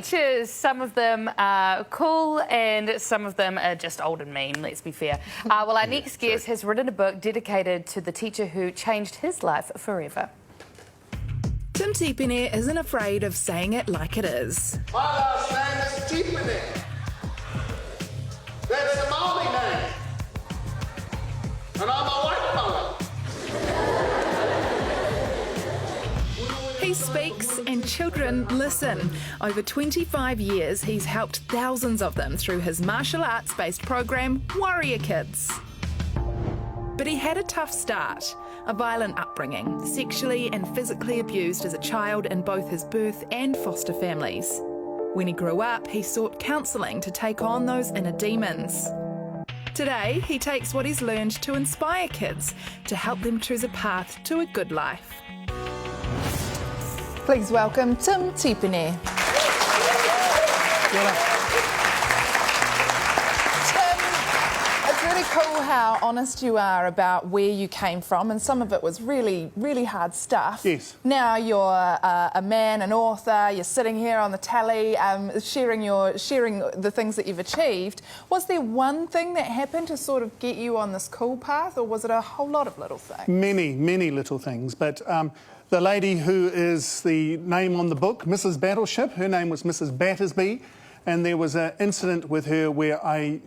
teachers. Some of them are cool and some of them are just old and mean, let's be fair. Well, our next guest has written a book dedicated to the teacher who changed his life forever. Tim Tipene isn't afraid of saying it like it is. My last name is Tipene. That's the Māori name. And I'm a white fella. He speaks and children listen. Over 25 years, he's helped thousands of them through his martial arts-based program, Warrior Kids. But he had a tough start, a violent upbringing, sexually and physically abused as a child in both his birth and foster families. When he grew up, he sought counselling to take on those inner demons. Today, he takes what he's learned to inspire kids, to help them choose a path to a good life. Please welcome Tim Tipene. It's really cool how honest you are about where you came from, and some of it was really, really hard stuff. Yes. Now you're a man, an author, you're sitting here on the telly, sharing the things that you've achieved. Was there one thing that happened to sort of get you on this cool path, or was it a whole lot of little things? Many, many little things, but the lady who is the name on the book, Mrs Battleship, her name was Mrs Battersby, and there was an incident with her where I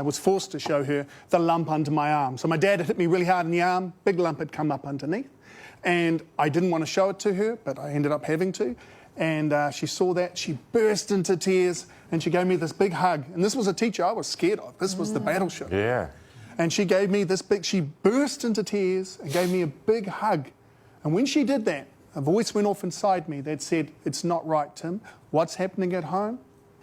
was forced to show her the lump under my arm. So my dad had hit me really hard in the arm, big lump had come up underneath, and I didn't want to show it to her, but I ended up having to, and she saw that, she burst into tears, and she gave me this big hug, and this was a teacher I was scared of, this was the Battleship. Yeah. And she gave me she burst into tears and gave me a big hug. And when she did that, a voice went off inside me that said, "It's not right, Tim. What's happening at home?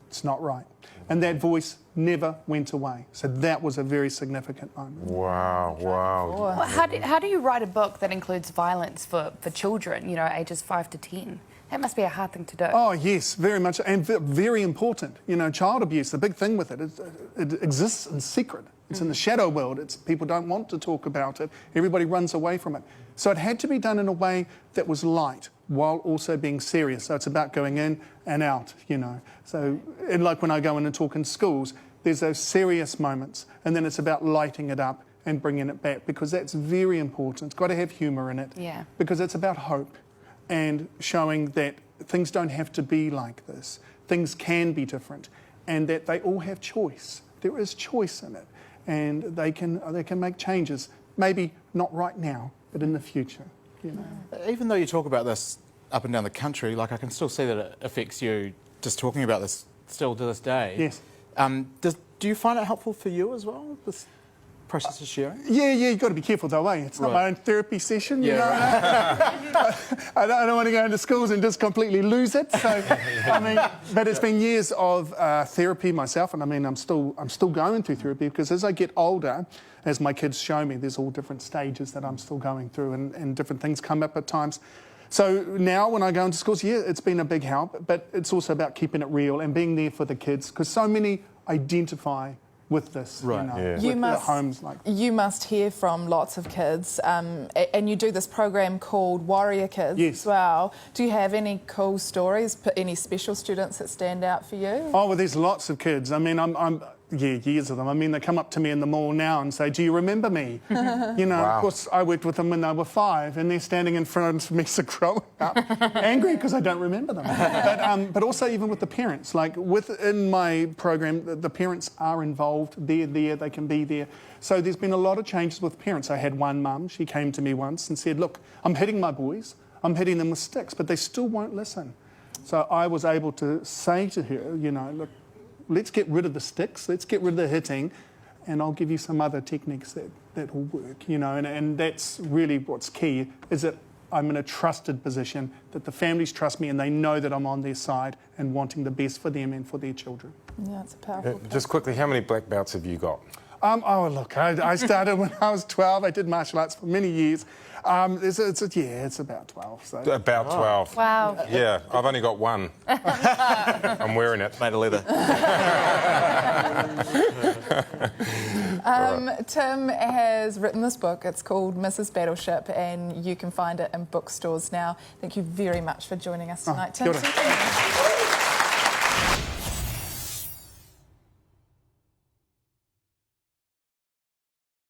It's not right." And that voice never went away. So that was a very significant moment. Wow, wow. Well, how do you write a book that includes violence for children, you know, ages 5 to 10? That must be a hard thing to do. Oh, yes, very much, and very important. You know, child abuse, the big thing with it is it exists in secret. It's in the shadow world. People don't want to talk about it. Everybody runs away from it. So it had to be done in a way that was light while also being serious. So it's about going in and out, you know. So, and like when I go in and talk in schools, there's those serious moments, and then it's about lighting it up and bringing it back, because that's very important. It's got to have humour in it, because it's about hope and showing that things don't have to be like this. Things can be different, and that they all have choice. There is choice in it, and they can make changes. Maybe not right now, but in the future, you know. Even though you talk about this up and down the country, like I can still see that it affects you just talking about this still to this day. Yes. Do you find it helpful for you as well, this process of sharing? Yeah, you've got to be careful though, eh? It's not my own therapy session, you know. I don't want to go into schools and just completely lose it. So, I mean, but it's been years of therapy myself, and I mean, I'm still going through therapy, because as I get older, as my kids show me, there's all different stages that I'm still going through, and different things come up at times. So now when I go into schools, yeah, it's been a big help, but it's also about keeping it real and being there for the kids, because so many identify with this, you know, with the homes like this. You must hear from lots of kids, and you do this program called Warrior Kids as well. Do you have any cool stories, any special students that stand out for you? Oh, well, there's lots of kids. I mean, years of them. I mean, they come up to me in the mall now and say, "Do you remember me?" You know, of course, I worked with them when they were 5, and they're standing in front of me, so growing up, angry because I don't remember them. But also even with the parents, like within my program, the parents are involved. They're there, they can be there. So there's been a lot of changes with parents. I had one mum, she came to me once and said, "Look, I'm hitting my boys, I'm hitting them with sticks, but they still won't listen." So I was able to say to her, you know, "Look, let's get rid of the sticks, let's get rid of the hitting, and I'll give you some other techniques that will work," you know, and that's really what's key, is that I'm in a trusted position, that the families trust me and they know that I'm on their side and wanting the best for them and for their children. Yeah, it's a powerful Just quickly, how many black belts have you got? Oh, look, I started when I was 12. I did martial arts for many years. It's about 12. So. About 12. Wow. Yeah, I've only got one. I'm wearing it. Made of leather. Tim has written this book. It's called Mrs Battleship, and you can find it in bookstores now. Thank you very much for joining us tonight, Tim.